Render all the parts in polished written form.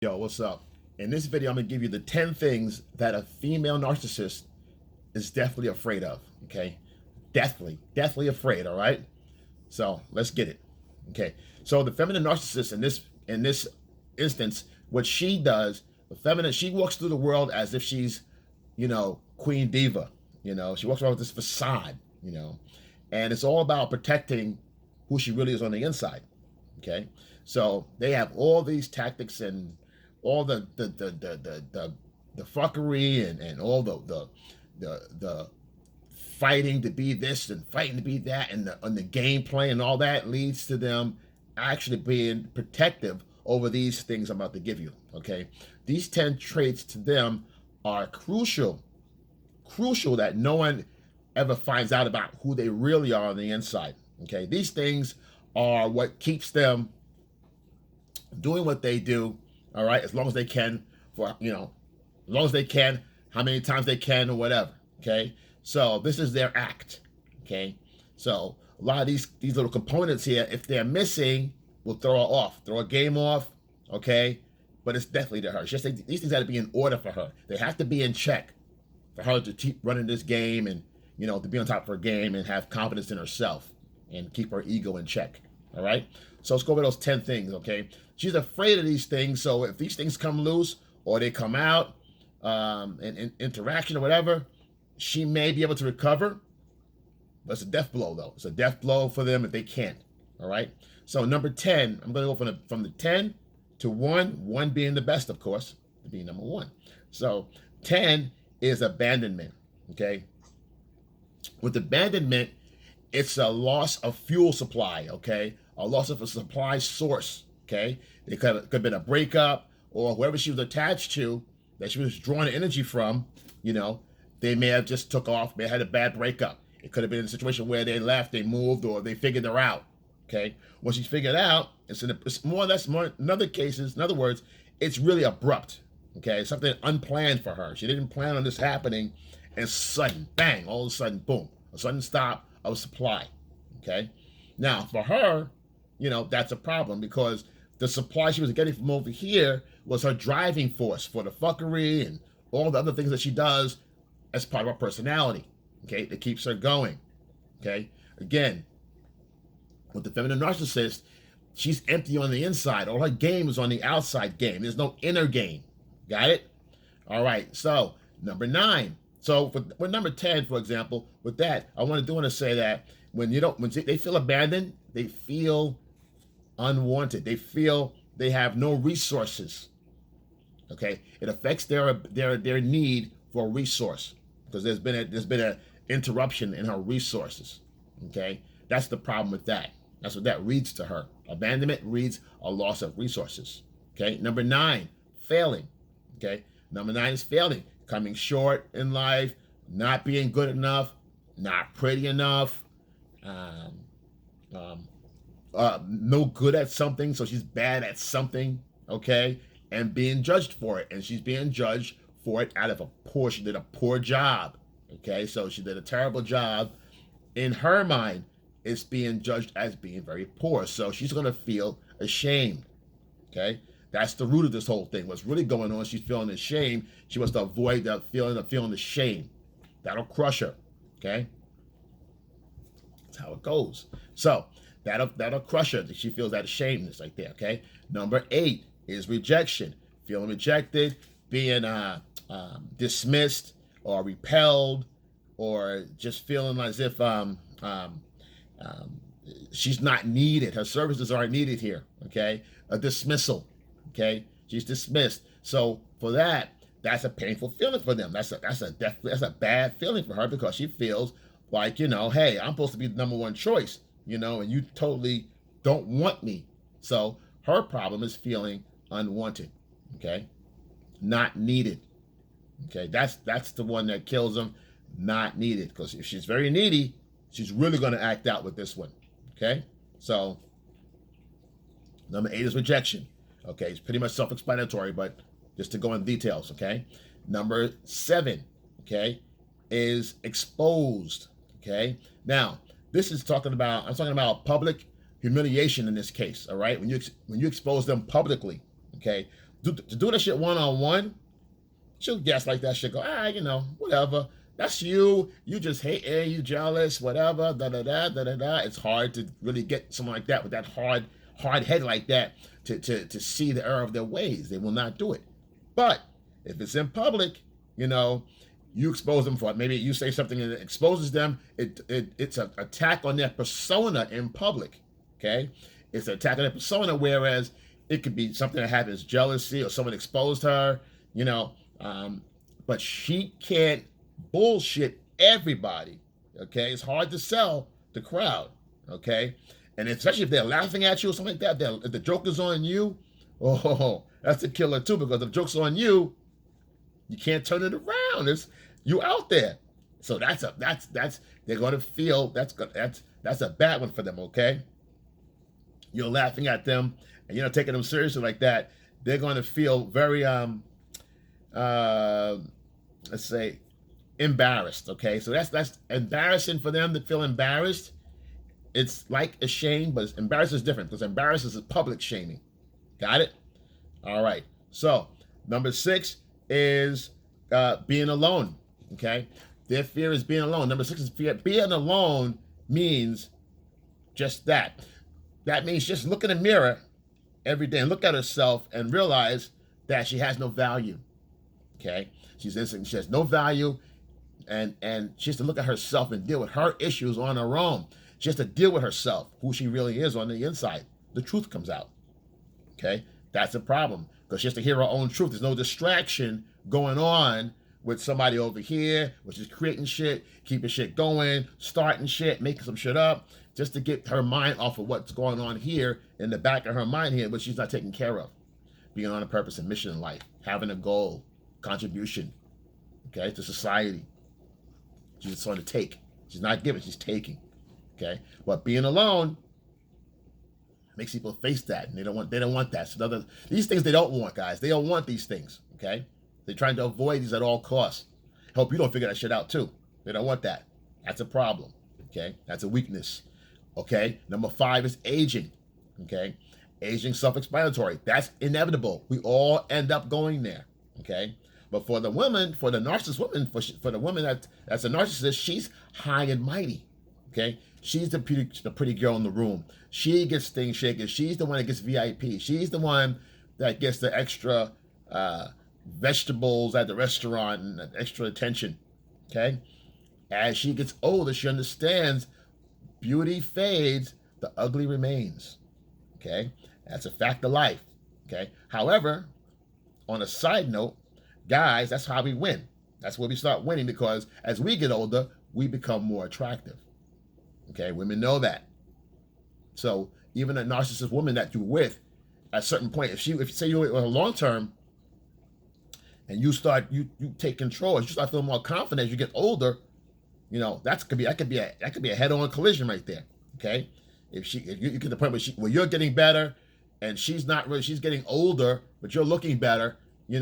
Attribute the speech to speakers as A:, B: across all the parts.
A: Yo, what's up? In this video, I'm gonna give you the 10 things that a female narcissist is definitely afraid of. Okay, definitely afraid. All right. So let's get it. Okay. So the feminine narcissist in this instance, what she does, she walks through the world as if she's, queen diva. She walks around with this facade. And it's all about protecting who she really is on the inside. Okay. So they have all these tactics and all the fuckery and all the fighting to be this and fighting to be that, and the gameplay and all that leads to them actually being protective over these things I'm about to give you. Okay, these 10 traits to them are crucial that no one ever finds out about who they really are on the inside. Okay, these things are what keeps them doing what they do, all right, as long as they can, as long as they can, how many times they can or whatever. Okay, so this is their act. Okay, so a lot of these little components here, if they're missing, will throw her off, throw a game off. Okay, but it's definitely to her. It's just these things got to be in order for her. They have to be in check for her to keep running this game, and to be on top of her game and have confidence in herself and keep her ego in check. All right, so let's go over those 10 things. Okay, she's afraid of these things, so if these things come loose or they come out in interaction or whatever, she may be able to recover, but it's a death blow though. It's a death blow for them if they can't. All right, so number 10, I'm going to go from the 10 to 1 being the best, of course, being number 1. So 10 is abandonment. Okay, with abandonment, it's a loss of fuel supply. Okay, a loss of a supply source. Okay, it could have been a breakup, or whoever she was attached to that she was drawing energy from, they may have just took off, may have had a bad breakup. It could have been a situation where they left, they moved, or they figured her out. Okay, when she's figured out, it's more or less, in other words, it's really abrupt. Okay, something unplanned for her. She didn't plan on this happening, and sudden, bang, all of a sudden, boom, a sudden stop of supply. Okay, now for her, that's a problem, because the supply she was getting from over here was her driving force for the fuckery and all the other things that she does as part of her personality. Okay, that keeps her going. Okay, again, with the feminine narcissist, she's empty on the inside. All her game is on the outside game. There's no inner game. Got it? All right, so number 9. So with number 10, for example, with that, I want to say that when they feel abandoned, they feel unwanted. They feel they have no resources. Okay, it affects their need for a resource, because there's been a interruption in her resources. Okay, that's the problem with that. That's what that reads to her. Abandonment reads a loss of resources. Okay, number 9, failing. Okay, number 9 is failing, coming short in life, not being good enough, not pretty enough, no good at something, so she's bad at something. Okay, and being judged for it, and she's being judged for it out of she did a poor job. Okay, so she did a terrible job. In her mind, it's being judged as being very poor, so she's going to feel ashamed. Okay, that's the root of this whole thing. What's really going on, she's feeling ashamed. She wants to avoid that feeling of feeling the shame. That'll crush her. Okay, that's how it goes. So that'll crush her. She feels that ashamedness right there. Okay, number 8 is rejection. Feeling rejected, being dismissed or repelled, or just feeling as if she's not needed. Her services aren't needed here. Okay, a dismissal. Okay, she's dismissed. So for that, that's a painful feeling for them. That's a bad feeling for her, because she feels like, hey, I'm supposed to be the number 1 choice, and you totally don't want me. So her problem is feeling unwanted. Okay, not needed. Okay, that's the one that kills them. Not needed, because if she's very needy, she's really going to act out with this one. Okay, so number 8 is rejection. Okay, it's pretty much self-explanatory, but just to go in details. Okay, number 7, okay, is exposed. Okay, now I'm talking about public humiliation in this case. All right, when you expose them publicly. Okay, To do that shit one-on-one, she'll gaslight that shit, go, whatever. That's you. You just hate it. You jealous, whatever, da-da-da. It's hard to really get someone like that with that hard head like that to see the error of their ways. They will not do it. But if it's in public, you expose them for it. Maybe you say something that exposes them. It's an attack on their persona in public, okay? It's an attack on their persona, whereas it could be something that happens, jealousy, or someone exposed her, but she can't bullshit everybody, okay? It's hard to sell the crowd, okay? And especially if they're laughing at you or something like that, if the joke is on you, oh, that's a killer too, because if the joke's on you, you can't turn it around. You out there. So they're going to feel that's a bad one for them, okay? You're laughing at them and you're not taking them seriously like that. They're going to feel very let's say embarrassed, okay? So that's embarrassing for them to feel embarrassed. It's like a shame, but embarrassed is different, because embarrassed is a public shaming. Got it? All right. So number 6 is being alone, okay? Their fear is being alone. Number 6 is fear. Being alone means just that. That means just look in the mirror every day and look at herself and realize that she has no value, okay? She has no value, and she has to look at herself and deal with her issues on her own. She has to deal with herself, who she really is on the inside. The truth comes out, okay? That's a problem, because she has to hear her own truth. There's no distraction going on with somebody over here, which is creating shit, keeping shit going, starting shit, making some shit up, just to get her mind off of what's going on here in the back of her mind here, which she's not taking care of. Being on a purpose and mission in life, having a goal, contribution, okay, to society. She's just trying to take. She's not giving, she's taking, okay? But being alone makes people face that, and they don't want that. So these things they don't want, guys. They don't want these things, okay? They're trying to avoid these at all costs. Hope you don't figure that shit out too. They don't want that. That's a problem, okay? That's a weakness, okay? Number 5 is aging, okay? Aging, self-explanatory. That's inevitable. We all end up going there, okay? But for the woman, for the narcissist woman, for the woman that's a narcissist, she's high and mighty, okay? She's the pretty girl in the room. She gets things shaken. She's the one that gets VIP. She's the one that gets the extra vegetables at the restaurant and extra attention, okay? As she gets older, she understands beauty fades, the ugly remains, okay? That's a fact of life, okay? However, on a side note, guys, that's how we win. That's where we start winning, because as we get older, we become more attractive, okay? Women know that. So even a narcissist woman that you're with, at a certain point, if you say you're in a long term, and you take control, as you start feeling more confident as you get older, that could be a head-on collision right there, okay? If you get to the point where you're getting better, and she's not really, she's getting older, but you're looking better, you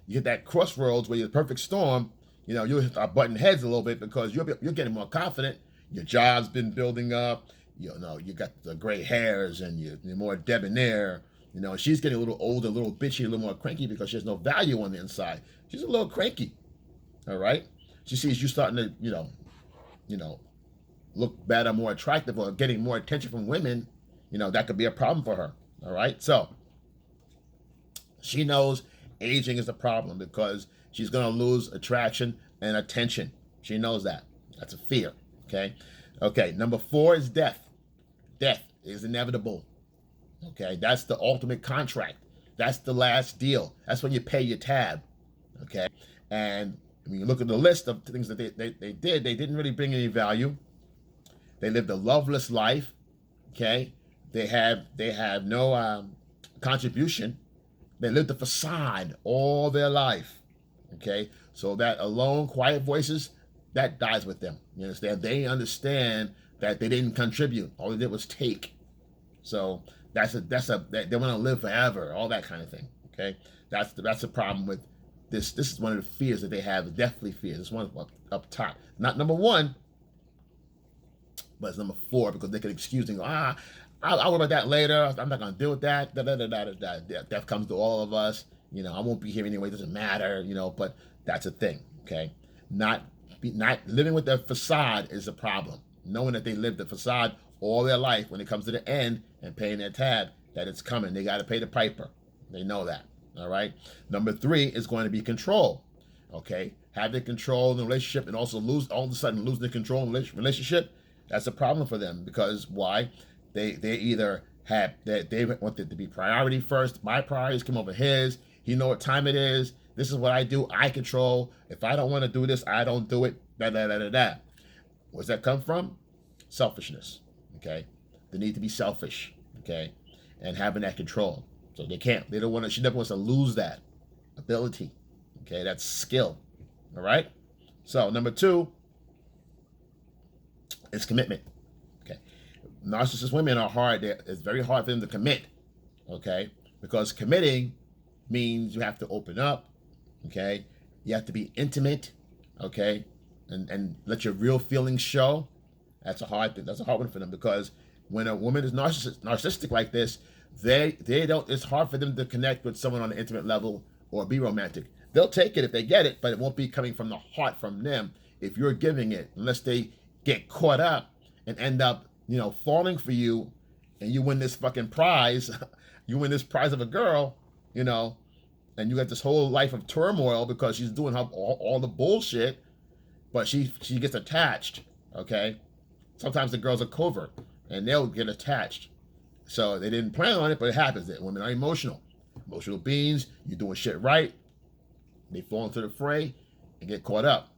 A: get that crossroads where you're the perfect storm, you'll start butting heads a little bit, because you're getting more confident. Your job's been building up, you got the gray hairs, and you're more debonair. She's getting a little older, a little bitchy, a little more cranky, because she has no value on the inside. She's a little cranky, all right? She sees you starting to, look better, more attractive, or getting more attention from women. That could be a problem for her, all right? So she knows aging is a problem, because she's going to lose attraction and attention. She knows that. That's a fear, okay? Okay, number 4 is death. Death is inevitable. Okay, that's the ultimate contract. That's the last deal. That's when you pay your tab. Okay, and when you look at the list of things that they didn't really bring any value. They lived a loveless life. Okay, they have no contribution. They lived a facade all their life. Okay, so that alone, quiet voices, that dies with them. You understand? They understand that they didn't contribute. All they did was take. So they want to live forever, all that kind of thing. Okay, that's the problem with this. This is one of the fears that they have, deathly fears. This one up top, not number 1, but it's number 4, because they can excuse and go, I'll worry about that later. I'm not going to deal with that. Death comes to all of us. You know, I won't be here anyway. It doesn't matter. You know, but that's a thing. Okay, not living with their facade is a problem. Knowing that they lived the facade all their life, when it comes to the end and paying their tab, that it's coming. They got to pay the piper. They know that. All right. Number 3 is going to be control. Okay, having control in the relationship and also all of a sudden losing the control in the relationship. That's a problem for them, because why? They either have that they want it to be priority first. My priorities come over his. He know what time it is. This is what I do. I control. If I don't want to do this, I don't do it. Da da da da da. Where's that come from? Selfishness. Okay, the need to be selfish. Okay, and having that control. So they can't. They don't want to. She never wants to lose that ability. Okay, that's skill. All right. So number 2 is commitment. Okay, narcissist women are hard. It's very hard for them to commit. Okay, because committing means you have to open up. Okay, you have to be intimate. Okay, and let your real feelings show. That's a hard thing. That's a hard one for them, because when a woman is narcissistic like this, they don't. It's hard for them to connect with someone on an intimate level or be romantic. They'll take it if they get it, but it won't be coming from the heart from them if you're giving it, unless they get caught up and end up, you know, falling for you, and you win this fucking prize. You win this prize of a girl, you know, and you got this whole life of turmoil because she's doing all the bullshit, but she gets attached. Okay, sometimes the girls are covert and they'll get attached. So they didn't plan on it, but it happens. That women are emotional beings. You're doing shit right, they fall into the fray and get caught up.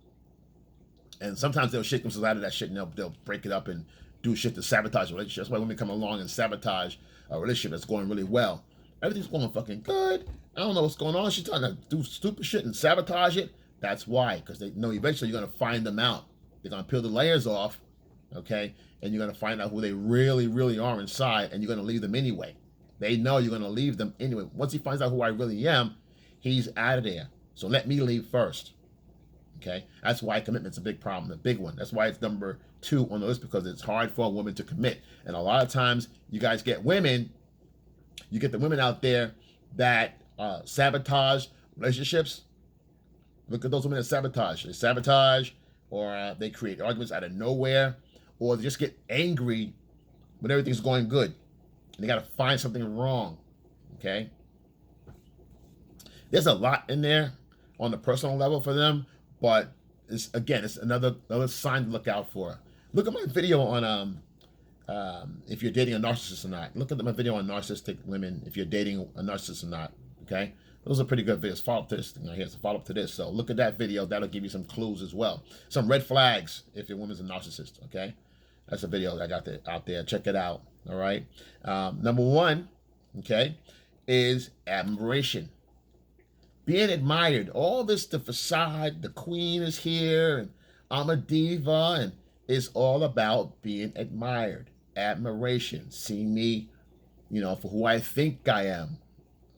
A: And sometimes they'll shake themselves out of that shit, and they'll break it up and do shit to sabotage a relationship. That's why women come along and sabotage a relationship that's going really well. Everything's going fucking good. I don't know what's going on. She's trying to do stupid shit and sabotage it. That's why, because they know eventually you're going to find them out. They're going to peel the layers off, okay? And you're going to find out who they really, really are inside, and you're going to leave them anyway. They know you're going to leave them anyway. Once he finds out who I really am, he's out of there. So let me leave first, okay? That's why commitment's a big problem, a big one. That's why it's number 2 on the list, because it's hard for a woman to commit. And a lot of times you guys get women, you get the women out there that sabotage relationships. Look at those women that sabotage. They sabotage, or they create arguments out of nowhere, or they just get angry when everything's going good. And they got to find something wrong, okay? There's a lot in there on the personal level for them, but it's another sign to look out for. Look at my video on if you're dating a narcissist or not. Look at my video on narcissistic women, if you're dating a narcissist or not, okay? Those are pretty good videos. Follow up to this. Here's a follow up to this. So look at that video. That'll give you some clues as well. Some red flags if your woman's a narcissist, okay? That's a video that I got out there. Check it out, all right? Number 1, okay, is admiration. Being admired. All this, the facade, the queen is here, and I'm a diva, and it's all about being admired. Admiration. See me, you know, for who I think I am.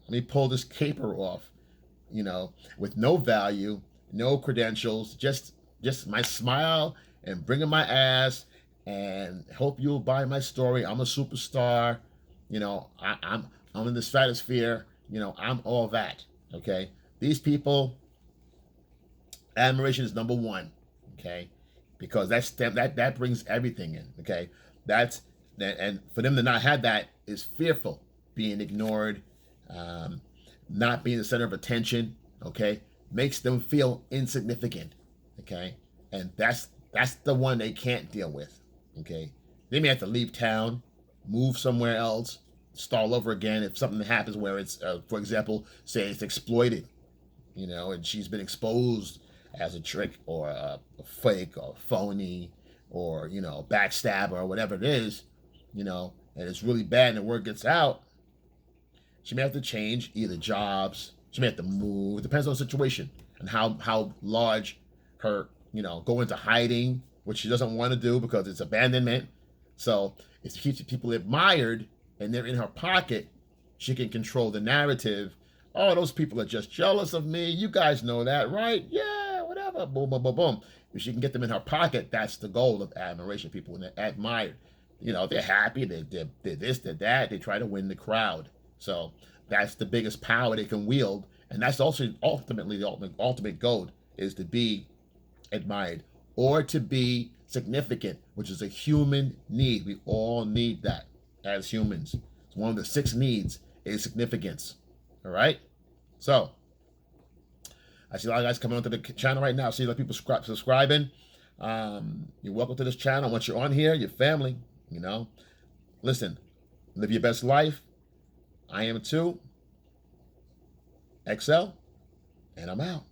A: Let me pull this caper off, you know, with no value, no credentials, just my smile and bringing my ass, and hope you'll buy my story. I'm a superstar, you know, I'm in the stratosphere, you know, I'm all that, okay? These people, admiration is number 1, okay? Because that brings everything in, okay? And for them to not have that is fearful, being ignored, not being the center of attention, okay? Makes them feel insignificant, okay? And that's the one they can't deal with, okay? They may have to leave town, move somewhere else, start all over again if something happens where it's, for example, say it's exploited, you know, and she's been exposed as a trick or a fake or phony or, you know, backstabber or whatever it is, you know, and it's really bad and the word gets out. She may have to change either jobs. She may have to move. It depends on the situation and how large her, you know, go into hiding, which she doesn't want to do because it's abandonment. So if she keeps people admired and they're in her pocket, she can control the narrative. Oh, those people are just jealous of me. You guys know that, right? Yeah, whatever. Boom, boom, boom, boom. If she can get them in her pocket, that's the goal of admiration. People, when they're admired, you know, they're happy. They're this, they're that. They try to win the crowd. So that's the biggest power they can wield And that's also ultimately the ultimate goal, is to be admired or to be significant, which is a human need. We all need that as humans. It's one of the 6 needs is significance. All right? So, I see a lot of guys coming onto the channel right now. I see a lot of people subscribing. You're welcome to this channel. Once you're on here, your family, you know. Listen, live your best life. I am too. XL, and I'm out.